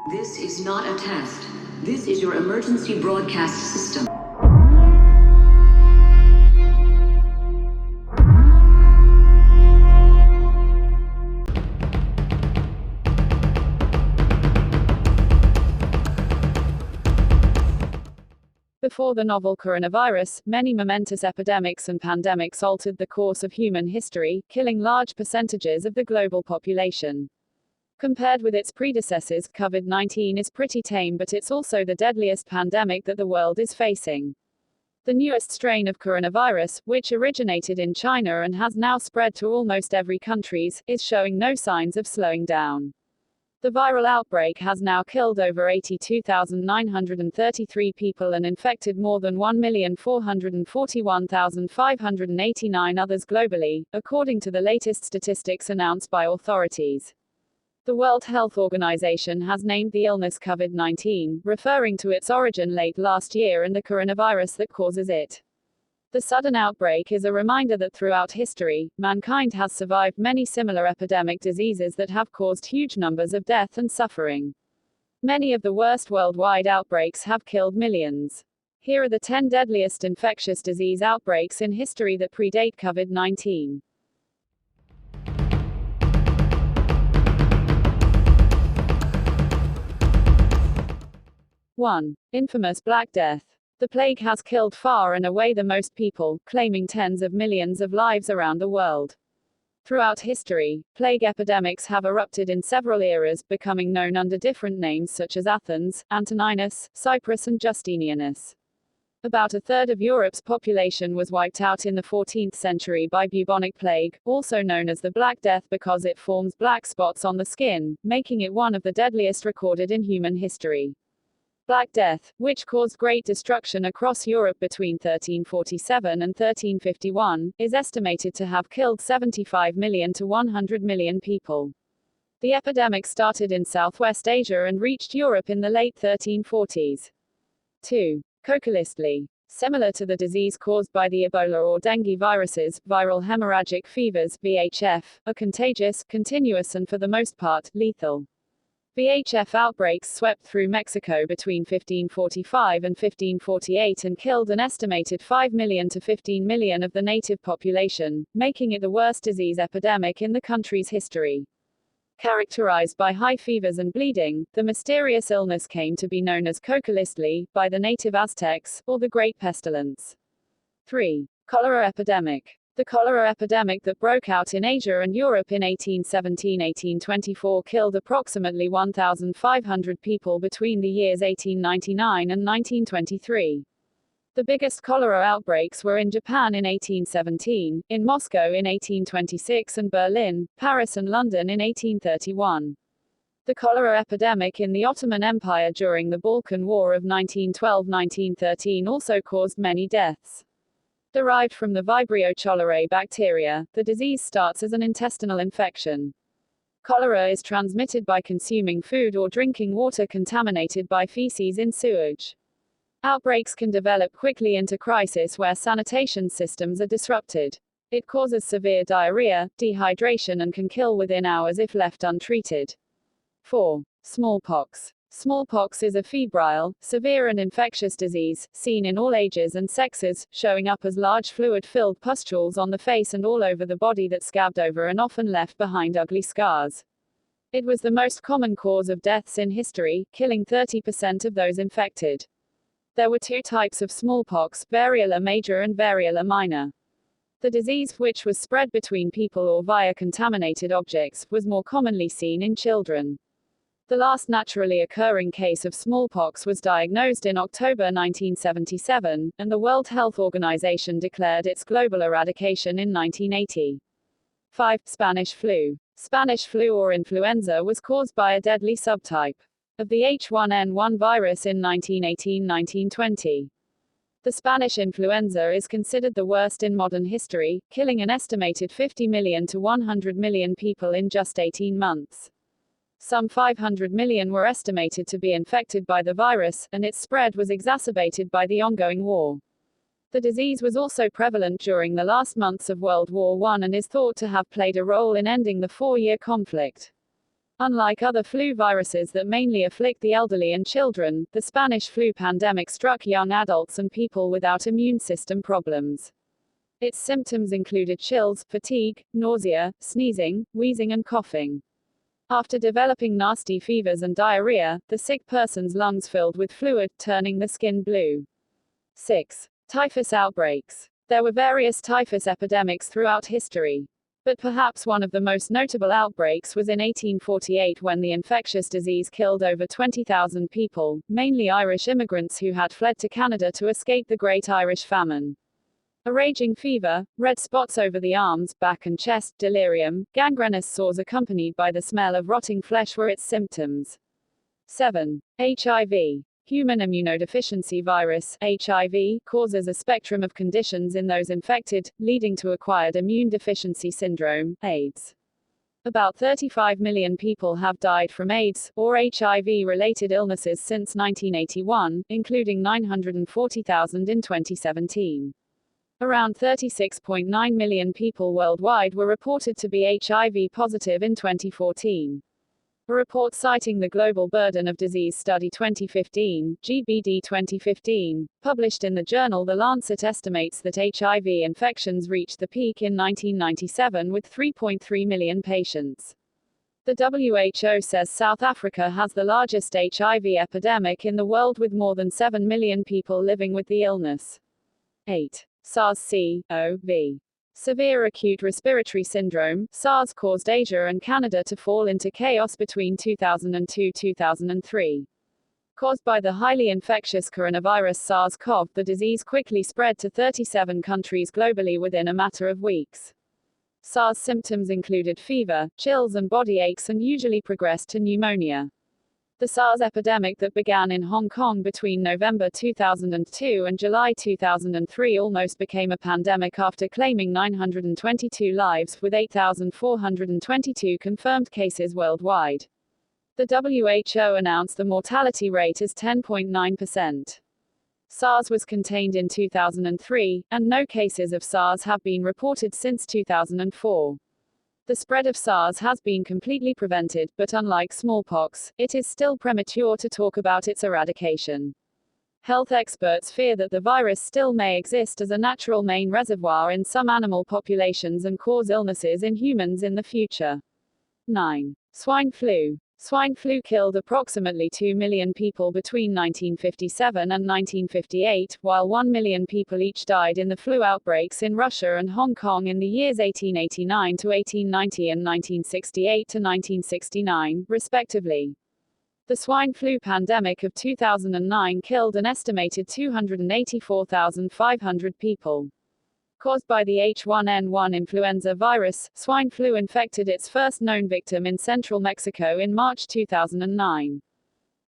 This is not a test. This is your emergency broadcast system. Before the novel coronavirus, many momentous epidemics and pandemics altered the course of human history, killing large percentages of the global population. Compared with its predecessors, COVID-19 is pretty tame, but it's also the deadliest pandemic that the world is facing. The newest strain of coronavirus, which originated in China and has now spread to almost every country, is showing no signs of slowing down. The viral outbreak has now killed over 82,933 people and infected more than 1,441,589 others globally, according to the latest statistics announced by authorities. The World Health Organization has named the illness COVID-19, referring to its origin late last year and the coronavirus that causes it. The sudden outbreak is a reminder that throughout history, mankind has survived many similar epidemic diseases that have caused huge numbers of death and suffering. Many of the worst worldwide outbreaks have killed millions. Here are the 10 deadliest infectious disease outbreaks in history that predate COVID-19. One. Infamous Black Death. The plague has killed far and away the most people, claiming tens of millions of lives around the world. Throughout history, plague epidemics have erupted in several eras, becoming known under different names such as Athens, Antoninus, Cyprus, and Justinianus. About a third of Europe's population was wiped out in the 14th century by bubonic plague, also known as the Black Death because it forms black spots on the skin, making it one of the deadliest recorded in human history. Black Death, which caused great destruction across Europe between 1347 and 1351, is estimated to have killed 75 million to 100 million people. The epidemic started in Southwest Asia and reached Europe in the late 1340s. 2. Cocolistly. Similar to the disease caused by the Ebola or dengue viruses, viral hemorrhagic fevers, VHF, are contagious, continuous and for the most part, lethal. VHF outbreaks swept through Mexico between 1545 and 1548 and killed an estimated 5 million to 15 million of the native population, making it the worst disease epidemic in the country's history. Characterized by high fevers and bleeding, the mysterious illness came to be known as cocolistly by the native Aztecs, or the Great Pestilence. 3. Cholera epidemic. The cholera epidemic that broke out in Asia and Europe in 1817–1824 killed approximately 1,500 people between the years 1899 and 1923. The biggest cholera outbreaks were in Japan in 1817, in Moscow in 1826 and Berlin, Paris and London in 1831. The cholera epidemic in the Ottoman Empire during the Balkan War of 1912–1913 also caused many deaths. Derived from the Vibrio cholerae bacteria, the disease starts as an intestinal infection. Cholera is transmitted by consuming food or drinking water contaminated by feces in sewage. Outbreaks can develop quickly into crisis where sanitation systems are disrupted. It causes severe diarrhea, dehydration and can kill within hours if left untreated. 4. Smallpox. Smallpox is a febrile, severe and infectious disease, seen in all ages and sexes, showing up as large fluid-filled pustules on the face and all over the body that scabbed over and often left behind ugly scars. It was the most common cause of deaths in history, killing 30% of those infected. There were two types of smallpox, variola major and variola minor. The disease, which was spread between people or via contaminated objects, was more commonly seen in children. The last naturally occurring case of smallpox was diagnosed in October 1977, and the World Health Organization declared its global eradication in 1980. 5. Spanish flu. Spanish flu or influenza was caused by a deadly subtype of the H1N1 virus in 1918–1920. The Spanish influenza is considered the worst in modern history, killing an estimated 50 million to 100 million people in just 18 months. Some 500 million were estimated to be infected by the virus, and its spread was exacerbated by the ongoing war. The disease was also prevalent during the last months of World War I and is thought to have played a role in ending the four-year conflict. Unlike other flu viruses that mainly afflict the elderly and children, the Spanish flu pandemic struck young adults and people without immune system problems. Its symptoms included chills, fatigue, nausea, sneezing, wheezing and coughing. After developing nasty fevers and diarrhea, the sick person's lungs filled with fluid, turning the skin blue. 6. Typhus outbreaks. There were various typhus epidemics throughout history. But perhaps one of the most notable outbreaks was in 1848 when the infectious disease killed over 20,000 people, mainly Irish immigrants who had fled to Canada to escape the Great Irish Famine. A raging fever, red spots over the arms, back and chest, delirium, gangrenous sores accompanied by the smell of rotting flesh were its symptoms. 7. HIV. Human immunodeficiency virus, HIV, causes a spectrum of conditions in those infected, leading to acquired immune deficiency syndrome, AIDS. About 35 million people have died from AIDS, or HIV-related illnesses since 1981, including 940,000 in 2017. Around 36.9 million people worldwide were reported to be HIV positive in 2014. A report citing the Global Burden of Disease Study 2015, GBD 2015, published in the journal The Lancet estimates that HIV infections reached the peak in 1997 with 3.3 million patients. The WHO says South Africa has the largest HIV epidemic in the world with more than 7 million people living with the illness. 8. SARS-CoV. Severe acute respiratory syndrome, SARS caused Asia and Canada to fall into chaos between 2002-2003. Caused by the highly infectious coronavirus SARS-CoV, the disease quickly spread to 37 countries globally within a matter of weeks. SARS symptoms included fever, chills and body aches and usually progressed to pneumonia. The SARS epidemic that began in Hong Kong between November 2002 and July 2003 almost became a pandemic after claiming 922 lives, with 8,422 confirmed cases worldwide. The WHO announced the mortality rate as 10.9%. SARS was contained in 2003, and no cases of SARS have been reported since 2004. The spread of SARS has been completely prevented, but unlike smallpox, it is still premature to talk about its eradication. Health experts fear that the virus still may exist as a natural main reservoir in some animal populations and cause illnesses in humans in the future. 9. Swine flu. Swine flu killed approximately 2 million people between 1957 and 1958, while 1 million people each died in the flu outbreaks in Russia and Hong Kong in the years 1889 to 1890 and 1968 to 1969, respectively. The swine flu pandemic of 2009 killed an estimated 284,500 people. Caused by the H1N1 influenza virus, swine flu infected its first known victim in central Mexico in March 2009.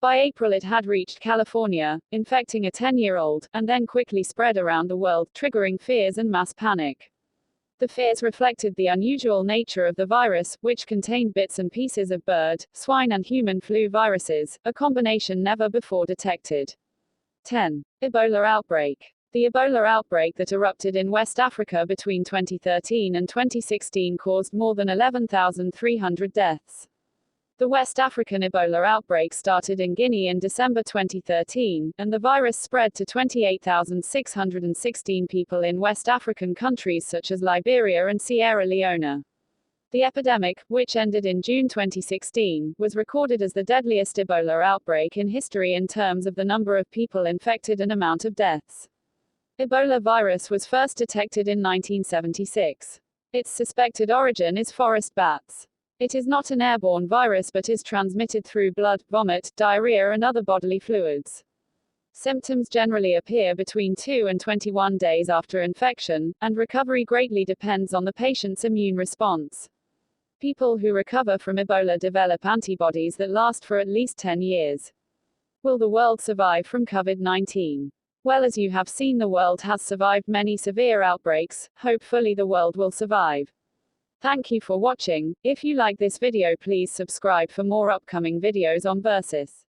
By April it had reached California, infecting a 10-year-old, and then quickly spread around the world, triggering fears and mass panic. The fears reflected the unusual nature of the virus, which contained bits and pieces of bird, swine and human flu viruses, a combination never before detected. 10. Ebola outbreak. The Ebola outbreak that erupted in West Africa between 2013 and 2016 caused more than 11,300 deaths. The West African Ebola outbreak started in Guinea in December 2013, and the virus spread to 28,616 people in West African countries such as Liberia and Sierra Leone. The epidemic, which ended in June 2016, was recorded as the deadliest Ebola outbreak in history in terms of the number of people infected and amount of deaths. Ebola virus was first detected in 1976. Its suspected origin is forest bats. It is not an airborne virus but is transmitted through blood, vomit, diarrhea and other bodily fluids. Symptoms generally appear between 2 and 21 days after infection, and recovery greatly depends on the patient's immune response. People who recover from Ebola develop antibodies that last for at least 10 years. Will the world survive from COVID-19? Well, as you have seen, the world has survived many severe outbreaks. Hopefully the world will survive. Thank you for watching. If you like this video, please subscribe for more upcoming videos on Versus.